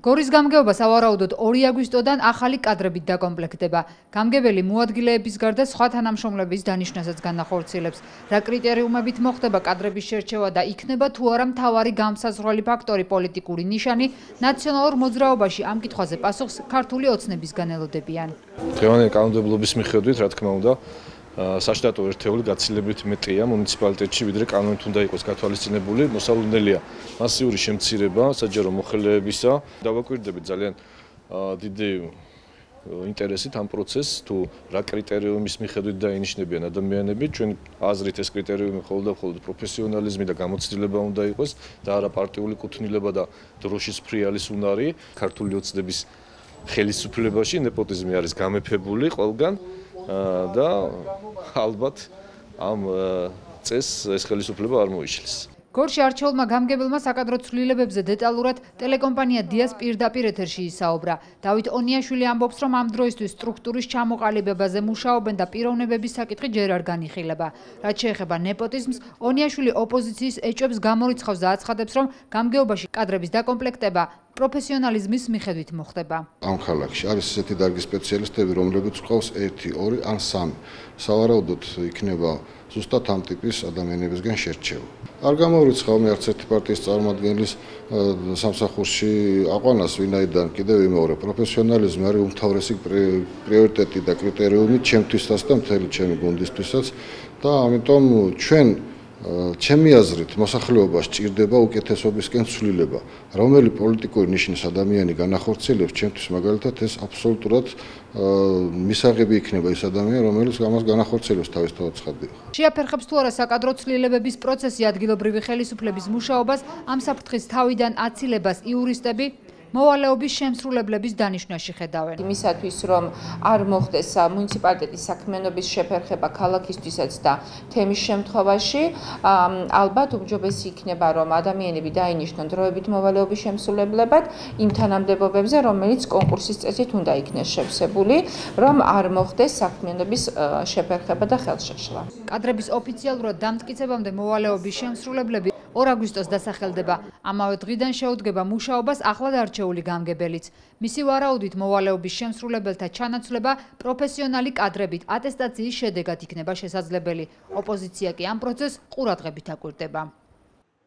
გორის გამგეობა სავარაუდოდ 2 აგვისტოდან ახალი კადრებით დაკომპლექტდება. გამგებელი მოადგილეების გარდა სხვა თანამშრომლების დანიშვნასაც განახორციელებს. რა კრიტერიუმებით მოხდება კადრების შერჩევა და იქნება თუ არა მთავარი გამსაზღვრელი ფაქტორი პოლიტიკური ნიშანი, ნაციონალურ მოძრაობაში ამ კითხვაზე პასუხს ქართული ოცნებისგან ელოდებიან. დღევანდელი კანონმდებლობის მიხედვით, რა თქმა უნდა, საშტატო ერთეული გაცილებით მეტია მუნიციპალიტეტში, ვიდრე კანონით უნდა იყოს გათვალისწინებული. მოსალოდნელია მასიური შემცირება საჯარო მოხელეებისა. დავაკვირდებით ძალიან დიდი ინტერესით ამ პროცესს, თუ რა კრიტერიუმის მიხედვით დაინიშნებიან ადამიანები. ჩვენ აზრით ეს კრიტერიუმი მხოლოდ პროფესიონალიზმი და გამოცდილება უნდა იყოს და არა პარტიული კუთვნილება და დროშის ფრიალის უნარი. ქართული ოცნების ხელისუფლებაში ნეპოტიზმი არის გამეფებული ყველგან და ალბათ ამ წესს ეს ხელისუფლება არ მოიშლის. გორში არჩეულმა გამგებელმა საკადრო ცვლილებებზე დეტალურად ტელეკომპანია დიას პირდაპირ ეთერში ისაუბრა. დავით ონიაშვილი ამბობს, რომ ამ დროისთვის სტრუქტურის ჩამოყალიბებაზე მუშაობენ და პიროვნებების საკითხი ჯერ არ განიხილება. რაც შეეხება ნეპოტიზმს, ონიაშვილი ოპოზიციის ეჭვებს გამორიცხავს და აცხადებს, რომ გამგეობაში კადრების დაკომპლექტება პროფესიონალიზმის მიხედვით მოხდება. ამ ქალაქში არის ესეთი დარგის სპეციალისტები, რომლებიც ყავს 1, 2 ან 3. სავარაუდოდ იქნება ზუსტად ამ ტიპის ადამიანებისგან შერჩევა. არ გამორიცხავ მე არც ერთი პარტიის წარმომადგენლის სამსახურში აყვანას, ვინაიდან კიდევ ვიმეორებ, პროფესიონალიზმი არის უმთავრესი პრიორიტეტი და კრიტერიუმი ჩემთვისაც და მთელი ჩემი გუნდისთვისაც და ამიტომ ჩვენ ჩემი აზრით მოსახლეობას სჭირდება უკეთესობისკენ ცვლილება. რომელი პოლიტიკური ნიშნის ადამიანი განახორციელებს, ჩემთვის მაგალითად ეს აბსოლუტურად მისაღები იქნება ის ადამიანი, რომელიც ამას განახორციელებს თავისთავად ცხადია. შეაფერხებს თუ არა საკადრო ცვლილებების პროცესი ადგილობრივი ხელისუფლების მუშაობას, ამ საფრთხის თავიდან აცილებას იურისტები მოვალეობის შემსრულებლების დანიშვნაში ხედავენ. იმისათვის, რომ არ მოხდეს მუნიციპალიტეტის საქმიანობის შეფერხება ქალაქისთვისაც და თემის შემთხვევაში, ალბათ უმჯობესი იქნება, რომ ადამიანები დაინიშნონ დროებით მოვალეობის შემსრულებლებად იმ თანამდებობებზე, რომელიც კონკურსის წესით უნდა იქნეს შევსებული, რომ არ მოხდეს საქმიანობის შეფერხება და ხელშეშლა. კადრების ოფიციალურად დამტკიცებამდე მოვალეობის შემსრულებლები 2 აგვისტოს დასახელდება. ამავე დღიდან შეუდგება მუშაობას ახლად არჩეული გამგებელიც. მისი ვარაუდით მოვალეობის შემსრულებელთა ჩანაცვლება პროფესიონალი კადრებით ატესტაციის შედეგად იქნება შესაძლებელი. ოპოზიცია კი ამ პროცესს ყურადღებით აკვირდება.